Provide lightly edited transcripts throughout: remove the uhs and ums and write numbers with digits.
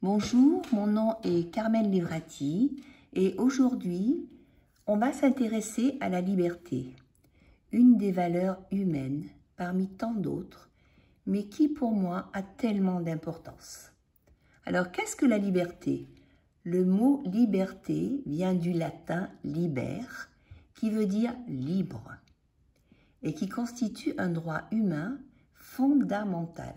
Bonjour, mon nom est Carmen Livrati et aujourd'hui, on va s'intéresser à la liberté, une des valeurs humaines parmi tant d'autres, mais qui pour moi a tellement d'importance. Alors, qu'est-ce que la liberté? Le mot liberté vient du latin liber, qui veut dire libre, et qui constitue un droit humain fondamental,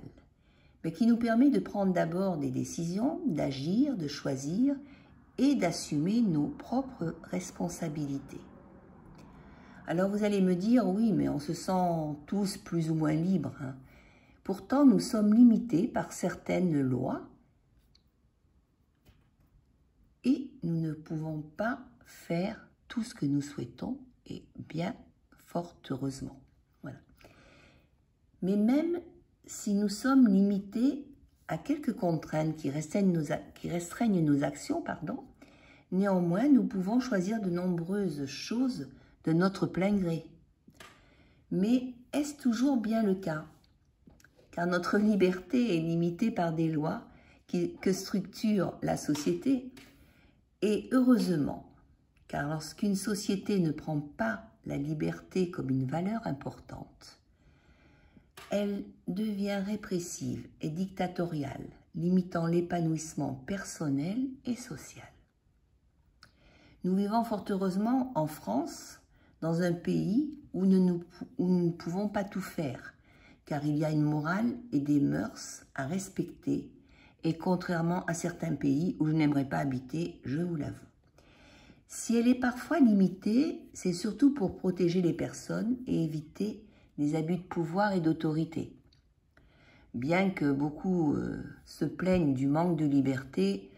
mais qui nous permet de prendre d'abord des décisions, d'agir, de choisir et d'assumer nos propres responsabilités. Alors vous allez me dire, oui, mais on se sent tous plus ou moins libres, hein. Pourtant, nous sommes limités par certaines lois et nous ne pouvons pas faire tout ce que nous souhaitons, et bien fort heureusement. Voilà. Mais même si nous sommes limités à quelques contraintes qui restreignent nos actions, néanmoins, nous pouvons choisir de nombreuses choses de notre plein gré. Mais est-ce toujours bien le cas? Car notre liberté est limitée par des lois que structure la société. Et heureusement, car lorsqu'une société ne prend pas la liberté comme une valeur importante, elle devient répressive et dictatoriale, limitant l'épanouissement personnel et social. Nous vivons fort heureusement en France, dans un pays où nous ne pouvons pas tout faire, car il y a une morale et des mœurs à respecter, et contrairement à certains pays où je n'aimerais pas habiter, je vous l'avoue. Si elle est parfois limitée, c'est surtout pour protéger les personnes et éviter les abus de pouvoir et d'autorité. Bien que beaucoup se plaignent du manque de liberté,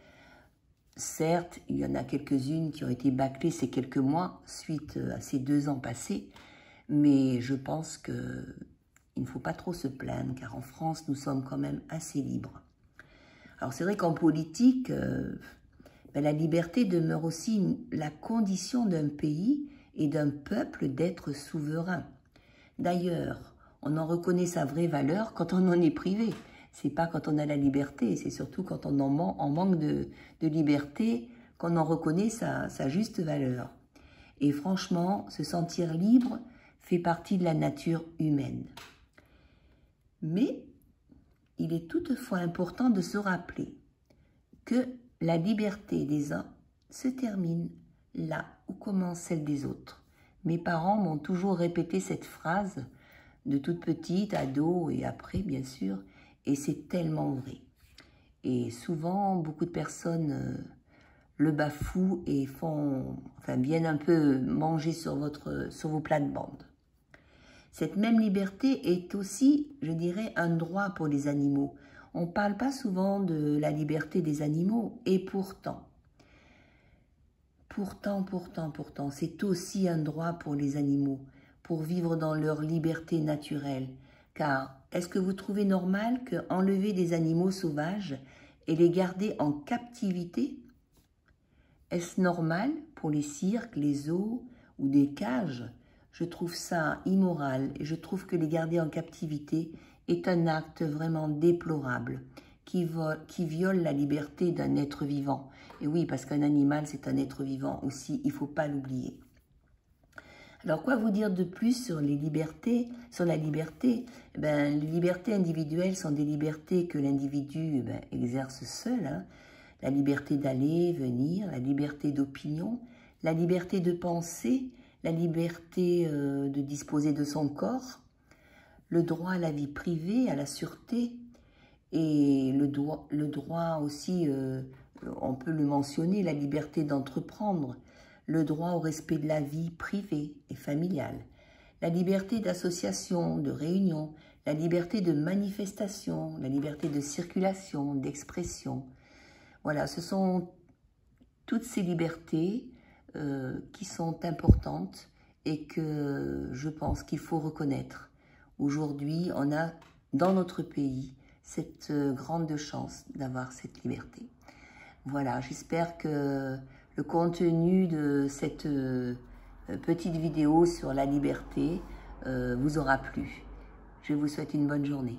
certes, il y en a quelques-unes qui ont été bâclées ces quelques mois suite à ces 2 ans passés, mais je pense qu'il ne faut pas trop se plaindre, car en France, nous sommes quand même assez libres. Alors c'est vrai qu'en politique, la liberté demeure aussi la condition d'un pays et d'un peuple d'être souverain. D'ailleurs, on en reconnaît sa vraie valeur quand on en est privé. C'est pas quand on a la liberté, c'est surtout quand on en manque de liberté qu'on en reconnaît sa juste valeur. Et franchement, se sentir libre fait partie de la nature humaine. Mais il est toutefois important de se rappeler que la liberté des uns se termine là où commence celle des autres. Mes parents m'ont toujours répété cette phrase de toute petite, ado et après bien sûr, et c'est tellement vrai. Et souvent, beaucoup de personnes le bafouent et viennent un peu manger sur vos plates-bandes. Cette même liberté est aussi, je dirais, un droit pour les animaux. On ne parle pas souvent de la liberté des animaux, et pourtant, c'est aussi un droit pour les animaux, pour vivre dans leur liberté naturelle. Car est-ce que vous trouvez normal qu'enlever des animaux sauvages et les garder en captivité? Est-ce normal pour les cirques, les zoos ou des cages? Je trouve ça immoral et je trouve que les garder en captivité est un acte vraiment déplorable qui viole la liberté d'un être vivant. Et oui, parce qu'un animal, c'est un être vivant aussi, il ne faut pas l'oublier. Alors, quoi vous dire de plus sur les libertés, sur la liberté? Les libertés individuelles sont des libertés que l'individu exerce seul, hein. La liberté d'aller, venir, la liberté d'opinion, la liberté de penser, la liberté de disposer de son corps, le droit à la vie privée, à la sûreté, et le droit aussi, on peut le mentionner, la liberté d'entreprendre, le droit au respect de la vie privée et familiale, la liberté d'association, de réunion, la liberté de manifestation, la liberté de circulation, d'expression. Voilà, ce sont toutes ces libertés qui sont importantes et que je pense qu'il faut reconnaître. Aujourd'hui, on a dans notre pays cette grande chance d'avoir cette liberté. Voilà, j'espère que le contenu de cette petite vidéo sur la liberté vous aura plu. Je vous souhaite une bonne journée.